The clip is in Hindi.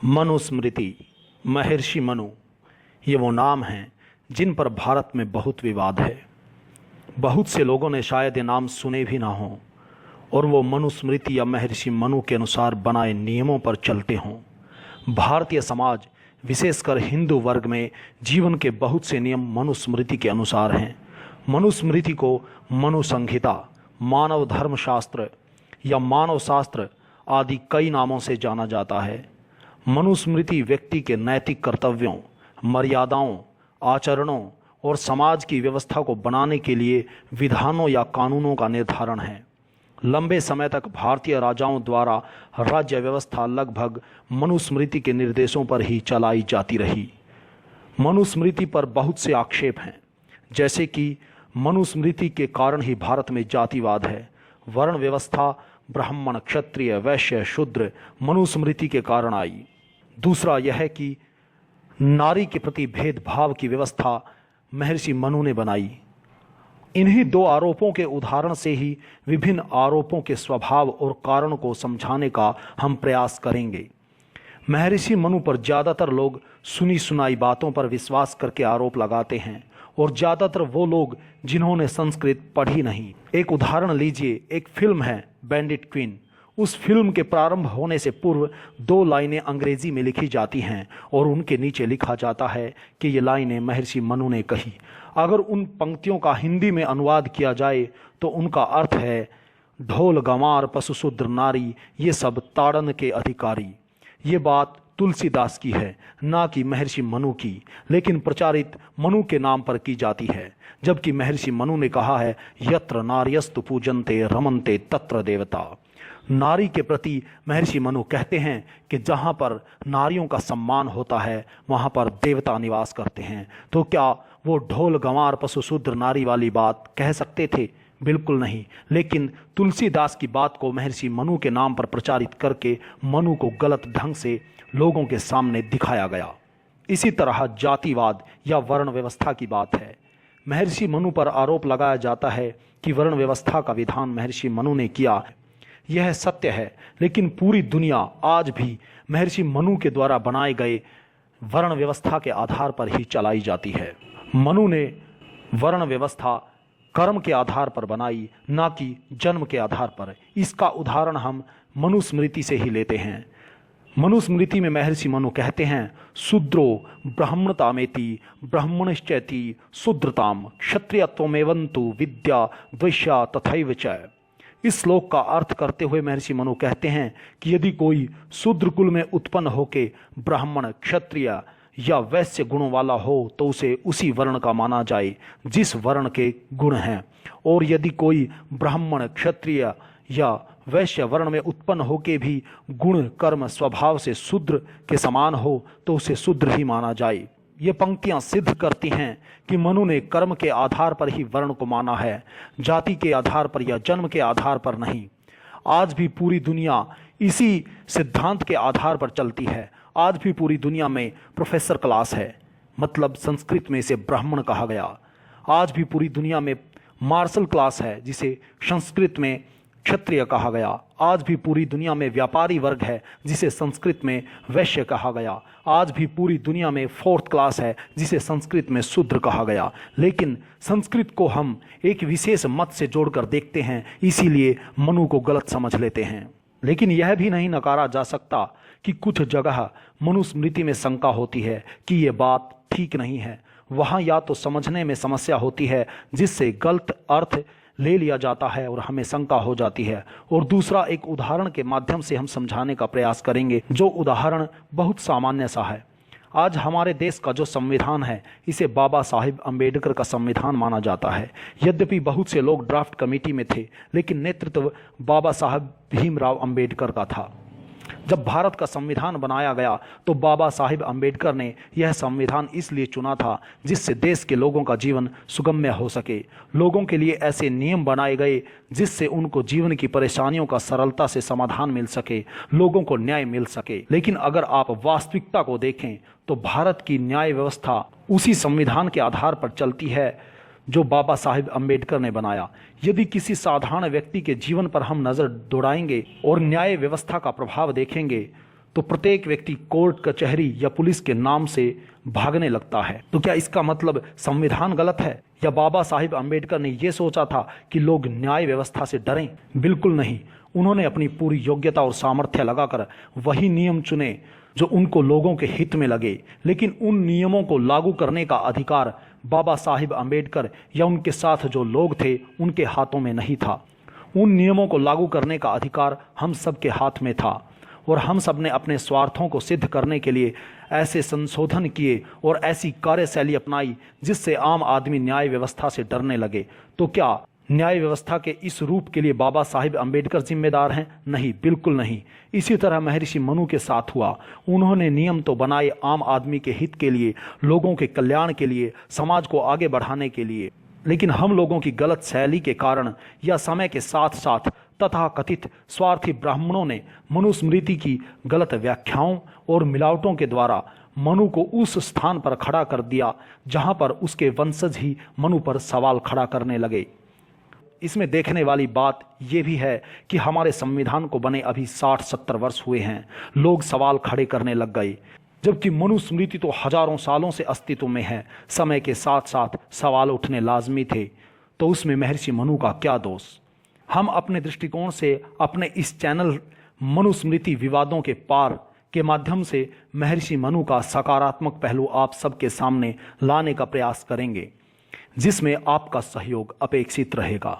मनुस्मृति, महर्षि मनु, ये वो नाम हैं जिन पर भारत में बहुत विवाद है। बहुत से लोगों ने शायद ये नाम सुने भी ना हों और वो मनुस्मृति या महर्षि मनु के अनुसार बनाए नियमों पर चलते हों। भारतीय समाज, विशेषकर हिंदू वर्ग में जीवन के बहुत से नियम मनुस्मृति के अनुसार हैं। मनुस्मृति को मनु संहिता, मानव धर्मशास्त्र या मानव शास्त्र आदि कई नामों से जाना जाता है। मनुस्मृति व्यक्ति के नैतिक कर्तव्यों, मर्यादाओं, आचरणों और समाज की व्यवस्था को बनाने के लिए विधानों या कानूनों का निर्धारण है। लंबे समय तक भारतीय राजाओं द्वारा राज्य व्यवस्था लगभग मनुस्मृति के निर्देशों पर ही चलाई जाती रही। मनुस्मृति पर बहुत से आक्षेप हैं, जैसे कि मनुस्मृति के कारण ही भारत में जातिवाद है। वर्ण व्यवस्था ब्राह्मण, क्षत्रिय, वैश्य, शूद्र मनुस्मृति के कारण आई। दूसरा यह है कि नारी के प्रति भेदभाव की व्यवस्था महर्षि मनु ने बनाई। इन्हीं दो आरोपों के उदाहरण से ही विभिन्न आरोपों के स्वभाव और कारण को समझाने का हम प्रयास करेंगे। महर्षि मनु पर ज़्यादातर लोग सुनी सुनाई बातों पर विश्वास करके आरोप लगाते हैं और ज़्यादातर वो लोग जिन्होंने संस्कृत पढ़ी नहीं। एक उदाहरण लीजिए, एक फिल्म है बैंडिट क्वीन। उस फिल्म के प्रारंभ होने से पूर्व 2 लाइनें अंग्रेजी में लिखी जाती हैं और उनके नीचे लिखा जाता है कि ये लाइनें महर्षि मनु ने कही। अगर उन पंक्तियों का हिंदी में अनुवाद किया जाए तो उनका अर्थ है, ढोल गंवार पशु शूद्र नारी ये सब ताड़न के अधिकारी। ये बात तुलसीदास की है, ना कि महर्षि मनु की, लेकिन प्रचारित मनु के नाम पर की जाती है। जबकि महर्षि मनु ने कहा है, यत्र नार्यस्तु पूजन्ते रमन्ते तत्र देवता। नारी के प्रति महर्षि मनु कहते हैं कि जहाँ पर नारियों का सम्मान होता है वहाँ पर देवता निवास करते हैं। तो क्या वो ढोल गंवार पशु शूद्र नारी वाली बात कह सकते थे? बिल्कुल नहीं। लेकिन तुलसीदास की बात को महर्षि मनु के नाम पर प्रचारित करके मनु को गलत ढंग से लोगों के सामने दिखाया गया। इसी तरह जातिवाद या वर्ण व्यवस्था की बात है। महर्षि मनु पर आरोप लगाया जाता है कि वर्ण व्यवस्था का विधान महर्षि मनु ने किया। यह सत्य है, लेकिन पूरी दुनिया आज भी महर्षि मनु के द्वारा बनाए गए वर्ण व्यवस्था के आधार पर ही चलाई जाती है। मनु ने वर्ण व्यवस्था कर्म के आधार पर बनाई, ना कि जन्म के आधार पर। इसका उदाहरण हम मनुस्मृति से ही लेते हैं। मनुस्मृति में महर्षि मनु कहते हैं, शूद्रो ब्राह्मणतामेति ब्राह्मणश्चैति शूद्रताम क्षत्रियत्वमेवन्तु विद्या द्वैष्या तथैव च। इस श्लोक का अर्थ करते हुए महर्षि मनु कहते हैं कि यदि कोई शूद्र कुल में उत्पन्न होके ब्राह्मण, क्षत्रिय या वैश्य गुणों वाला हो तो उसे उसी वर्ण का माना जाए जिस वर्ण के गुण हैं, और यदि कोई ब्राह्मण, क्षत्रिय या वैश्य वर्ण में उत्पन्न होके भी गुण, कर्म, स्वभाव से शूद्र के समान हो तो उसे शूद्र ही माना जाए। ये पंक्तियां सिद्ध करती हैं कि मनु ने कर्म के आधार पर ही वर्ण को माना है, जाति के आधार पर या जन्म के आधार पर नहीं। आज भी पूरी दुनिया इसी सिद्धांत के आधार पर चलती है। आज भी पूरी दुनिया में प्रोफेसर क्लास है, मतलब संस्कृत में इसे ब्राह्मण कहा गया। आज भी पूरी दुनिया में मार्शल क्लास है, जिसे संस्कृत में क्षत्रिय कहा गया। आज भी पूरी दुनिया में व्यापारी वर्ग है, जिसे संस्कृत में वैश्य कहा गया। आज भी पूरी दुनिया में 4th क्लास है, जिसे संस्कृत में शूद्र कहा गया। लेकिन संस्कृत को हम एक विशेष मत से जोड़कर देखते हैं, इसीलिए मनु को गलत समझ लेते हैं। लेकिन यह भी नहीं नकारा जा सकता कि कुछ जगह मनुस्मृति में शंका होती है कि ये बात ठीक नहीं है। वहाँ या तो समझने में समस्या होती है, जिससे गलत अर्थ ले लिया जाता है और हमें शंका हो जाती है, और दूसरा एक उदाहरण के माध्यम से हम समझाने का प्रयास करेंगे, जो उदाहरण बहुत सामान्य सा है। आज हमारे देश का जो संविधान है, इसे बाबा साहिब अम्बेडकर का संविधान माना जाता है। यद्यपि बहुत से लोग ड्राफ्ट कमेटी में थे, लेकिन नेतृत्व बाबा साहब भीमराव अम्बेडकर का था। जब भारत का संविधान बनाया गया तो बाबा साहिब अम्बेडकर ने यह संविधान इसलिए चुना था जिससे देश के लोगों का जीवन सुगम्य हो सके। लोगों के लिए ऐसे नियम बनाए गए जिससे उनको जीवन की परेशानियों का सरलता से समाधान मिल सके, लोगों को न्याय मिल सके। लेकिन अगर आप वास्तविकता को देखें तो भारत की न्याय व्यवस्था उसी संविधान के आधार पर चलती है जो बाबा साहिब अम्बेडकर ने बनाया। यदि किसी साधारण व्यक्ति के जीवन पर हम नज़र दौड़ाएंगे और न्याय व्यवस्था का प्रभाव देखेंगे तो प्रत्येक व्यक्ति कोर्ट, कचहरी या पुलिस के नाम से भागने लगता है। तो क्या इसका मतलब संविधान गलत है, या बाबा साहिब अम्बेडकर ने यह सोचा था कि लोग न्याय व्यवस्था से डरें? बिल्कुल नहीं। उन्होंने अपनी पूरी योग्यता और सामर्थ्य लगाकर वही नियम चुने जो उनको लोगों के हित में लगे, लेकिन उन नियमों को लागू करने का अधिकार बाबा साहिब अम्बेडकर या उनके साथ जो लोग थे उनके हाथों में नहीं था। उन नियमों को लागू करने का अधिकार हम सब के हाथ में था, और हम सब ने अपने स्वार्थों को सिद्ध करने के लिए ऐसे संशोधन किए और ऐसी कार्यशैली अपनाई जिससे आम आदमी न्याय व्यवस्था से डरने लगे। तो क्या न्याय व्यवस्था के इस रूप के लिए बाबा साहिब अम्बेडकर जिम्मेदार हैं? नहीं, बिल्कुल नहीं। इसी तरह महर्षि मनु के साथ हुआ। उन्होंने नियम तो बनाए आम आदमी के हित के लिए, लोगों के कल्याण के लिए, समाज को आगे बढ़ाने के लिए, लेकिन हम लोगों की गलत शैली के कारण या समय के साथ साथ तथाकथित स्वार्थी ब्राह्मणों ने मनुस्मृति की गलत व्याख्याओं और मिलावटों के द्वारा मनु को उस स्थान पर खड़ा कर दिया जहां पर उसके वंशज ही मनु पर सवाल खड़ा करने लगे। इसमें देखने वाली बात यह भी है कि हमारे संविधान को बने अभी 60-70 वर्ष हुए हैं, लोग सवाल खड़े करने लग गए, जबकि मनुस्मृति तो हजारों सालों से अस्तित्व में है। समय के साथ साथ सवाल उठने लाजमी थे, तो उसमें महर्षि मनु का क्या दोष? हम अपने दृष्टिकोण से अपने इस चैनल मनुस्मृति विवादों के पार के माध्यम से महर्षि मनु का सकारात्मक पहलू आप सबके सामने लाने का प्रयास करेंगे, जिसमें आपका सहयोग अपेक्षित रहेगा।